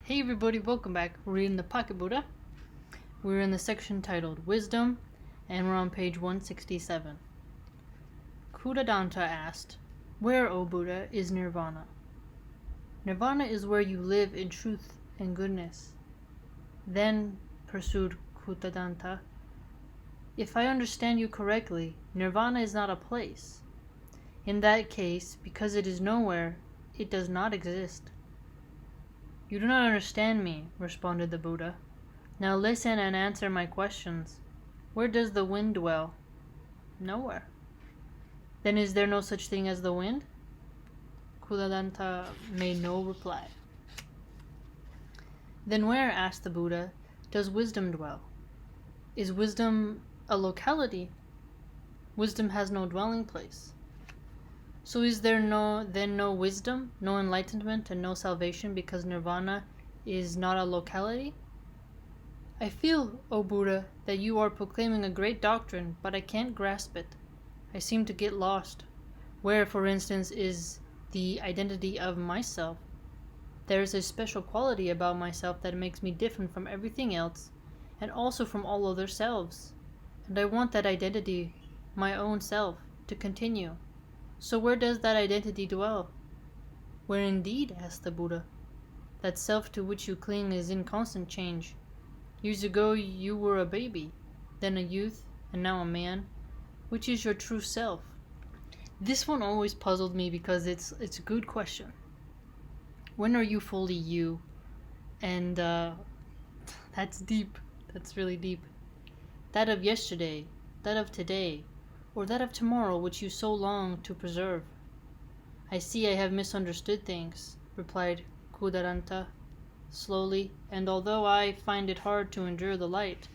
Hey everybody, welcome back. We're reading the Pocket Buddha. We're in the section titled Wisdom, and we're on page 167. Kudadanta asked, "Where, O Buddha, is Nirvana?" "Nirvana is where you live in truth and goodness." Then, pursued Kudadanta, "if I understand you correctly, Nirvana is not a place. In that case, because it is nowhere, it does not exist." "You do not understand me," responded the Buddha. "Now listen and answer my questions. Where does the wind dwell?" "Nowhere." "Then is there no such thing as the wind?" Kudadanta made no reply. "Then where," asked the Buddha, "does wisdom dwell? Is wisdom a locality? Wisdom has no dwelling place. So is there then no wisdom, no enlightenment, and no salvation because nirvana is not a locality?" "I feel, O Buddha, that you are proclaiming a great doctrine, but I can't grasp it. I seem to get lost. Where, for instance, is the identity of myself? There is a special quality about myself that makes me different from everything else, and also from all other selves. And I want that identity, my own self, to continue. So where does that identity dwell?" "Where indeed?" asked the Buddha. "That self to which you cling is in constant change. Years ago you were a baby, then a youth, and now a man. Which is your true self?" This one always puzzled me because it's a good question. When are you fully you? And that's deep. That's really deep. That of yesterday, that of today, or that of tomorrow which you so long to preserve? "I see I have misunderstood things," replied Kudadanta slowly, "and although I find it hard to endure the light,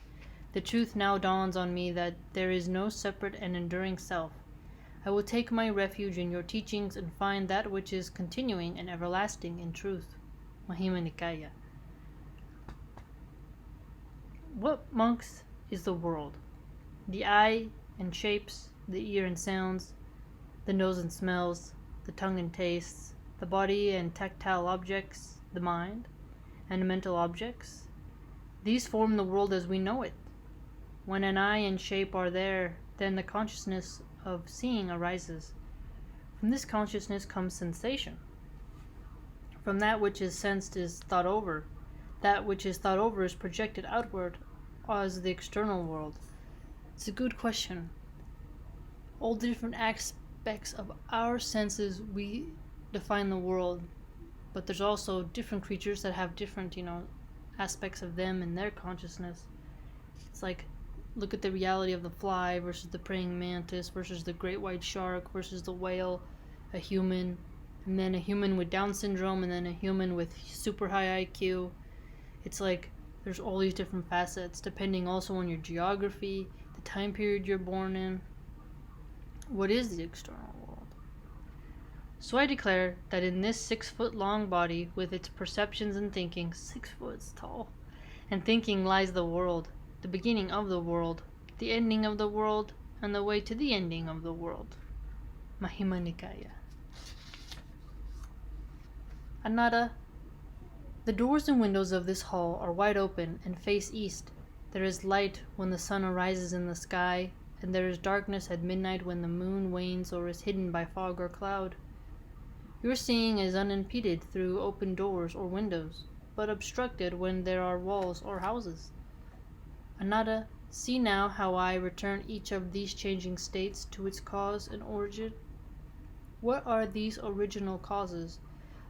the truth now dawns on me that there is no separate and enduring self. I will take my refuge in your teachings and find that which is continuing and everlasting in truth." Mahima Nikaya. What, monks, is the world? The eye and shapes, the ear and sounds, the nose and smells, the tongue and tastes, the body and tactile objects, the mind and mental objects. These form the world as we know it. When an eye and shape are there, then the consciousness of seeing arises. From this consciousness comes sensation. From that which is sensed is thought over. That which is thought over is projected outward as the external world. It's a good question. All the different aspects of our senses, we define the world, but there's also different creatures that have different, aspects of them and their consciousness. It's like, look at the reality of the fly versus the praying mantis versus the great white shark versus the whale, a human, and then a human with Down syndrome, and then a human with super high IQ. It's like there's all these different facets depending also on your geography, the time period you're born in. What is the external world? So I declare that in this 6-foot long body with its perceptions and thinking, 6 foot tall, and thinking lies the world, the beginning of the world, the ending of the world, and the way to the ending of the world. Mahima Nikaya. Inada. The doors and windows of this hall are wide open and face east. There is light when the sun arises in the sky, and there is darkness at midnight when the moon wanes or is hidden by fog or cloud. Your seeing is unimpeded through open doors or windows, but obstructed when there are walls or houses. Inada, see now how I return each of these changing states to its cause and origin. What are these original causes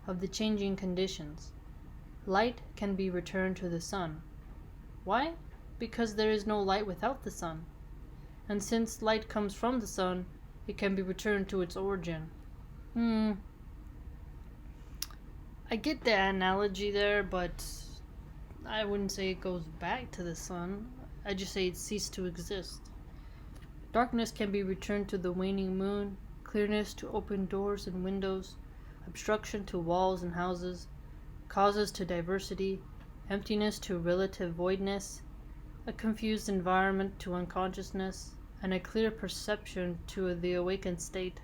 of the changing conditions? Light can be returned to the sun. Why? Because there is no light without the sun. And since light comes from the sun, it can be returned to its origin. I get the analogy there, but I wouldn't say it goes back to the sun. I just say it ceased to exist. Darkness can be returned to the waning moon, clearness to open doors and windows, obstruction to walls and houses, causes to diversity, emptiness to relative voidness, a confused environment to unconsciousness, and a clear perception to the awakened state.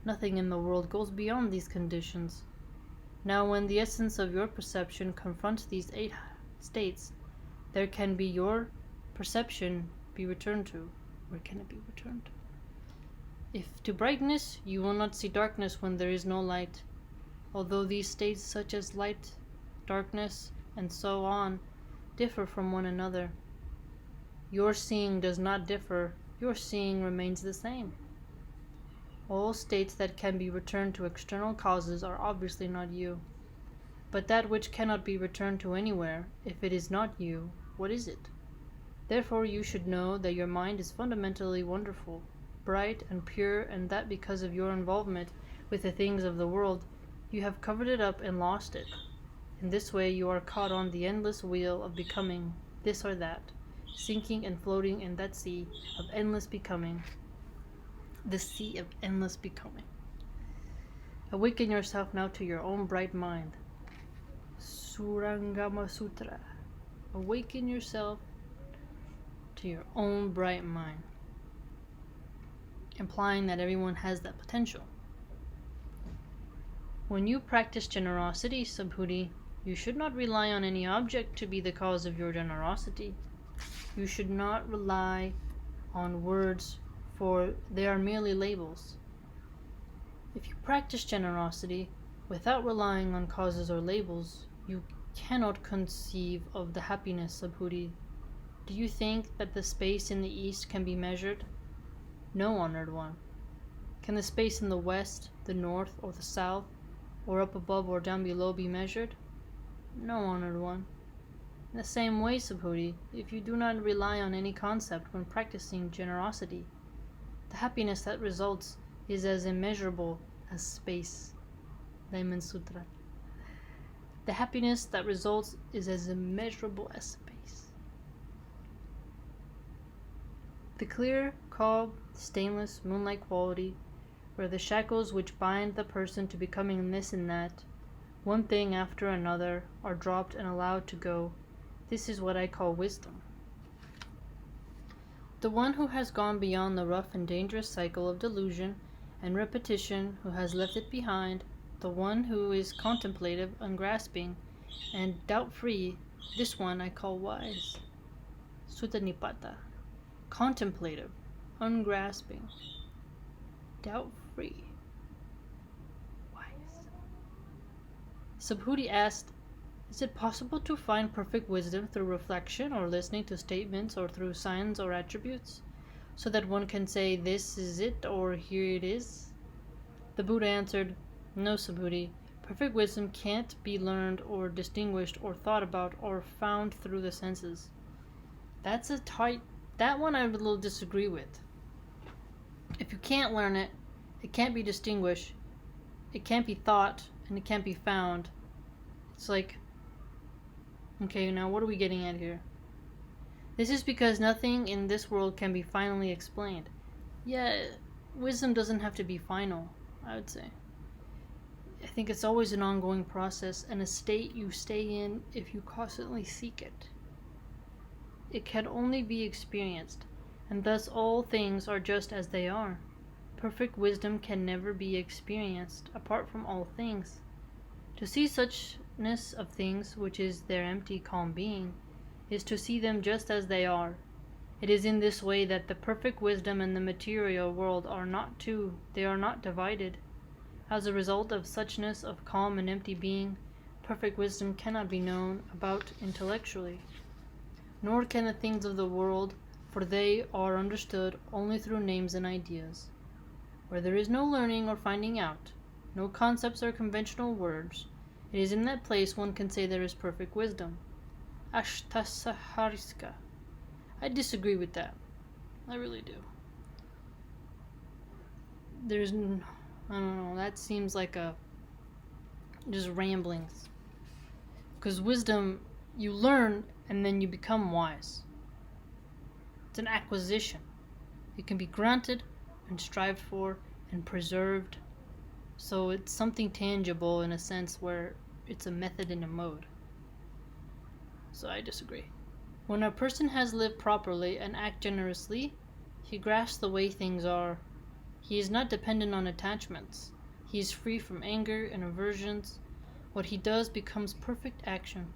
Nothing in the world goes beyond these conditions. Now, when the essence of your perception confronts these 8 states, there can be your perception be returned to. Where can it be returned? If to brightness, you will not see darkness when there is no light. Although these states, such as light, darkness, and so on, differ from one another, your seeing does not differ. Your seeing remains the same. All states that can be returned to external causes are obviously not you. But that which cannot be returned to anywhere, if it is not you, what is it? Therefore you should know that your mind is fundamentally wonderful, bright and pure, and that because of your involvement with the things of the world, you have covered it up and lost it. In this way you are caught on the endless wheel of becoming this or that, sinking and floating in that sea of endless becoming. The sea of endless becoming. Awaken yourself now to your own bright mind. Surangama Sutra. Awaken yourself to your own bright mind, implying that everyone has that potential. When you practice generosity, Subhuti, you should not rely on any object to be the cause of your generosity. You should not rely on words, for they are merely labels. If you practice generosity without relying on causes or labels, you cannot conceive of the happiness, Subhuti. Do you think that the space in the east can be measured? No, honored one. Can the space in the west, the north, or the south, or up above or down below be measured? No, honored one. In the same way, Subhuti, if you do not rely on any concept when practicing generosity, the happiness that results is as immeasurable as space. Diamond Sutra. The happiness that results is as immeasurable as space. The clear, calm, stainless, moonlight quality, where the shackles which bind the person to becoming this and that, one thing after another, are dropped and allowed to go, this is what I call wisdom. The one who has gone beyond the rough and dangerous cycle of delusion and repetition, who has left it behind, the one who is contemplative, ungrasping, and doubt-free, this one I call wise. Sutta Nipata. Contemplative, ungrasping, doubt-free, wise. Subhuti asked, is it possible to find perfect wisdom through reflection or listening to statements or through signs or attributes, so that one can say this is it or here it is? The Buddha answered, no, Subhuti. Perfect wisdom can't be learned or distinguished or thought about or found through the senses. That one I would a little disagree with. If you can't learn it, it can't be distinguished, it can't be thought, and it can't be found. It's like, okay, now what are we getting at here? This is because nothing in this world can be finally explained. Yeah, wisdom doesn't have to be final, I would say. I think it's always an ongoing process and a state you stay in if you constantly seek it. It can only be experienced, and thus all things are just as they are. Perfect wisdom can never be experienced apart from all things. To see suchness of things, which is their empty calm being, is to see them just as they are. It is in this way that the perfect wisdom and the material world are not two, they are not divided. As a result of suchness of calm and empty being, perfect wisdom cannot be known about intellectually. Nor can the things of the world, for they are understood only through names and ideas. Where there is no learning or finding out, no concepts or conventional words, it is in that place one can say there is perfect wisdom. Ashtasahariska. I disagree with that. I really do. I don't know, that seems like just ramblings. Because wisdom, you learn and then you become wise. It's an acquisition. It can be granted and strived for and preserved. So it's something tangible in a sense where it's a method and a mode. So I disagree. When a person has lived properly and act generously, he grasps the way things are. He is not dependent on attachments. He is free from anger and aversions. What he does becomes perfect action.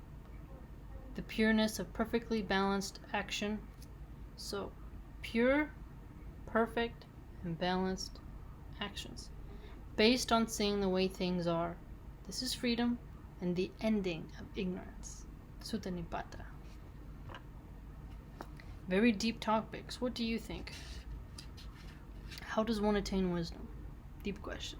The pureness of perfectly balanced action. So, pure, perfect, and balanced actions. Based on seeing the way things are. This is freedom and the ending of ignorance. Sutta Nipata. Very deep topics. What do you think? How does one attain wisdom? Deep question.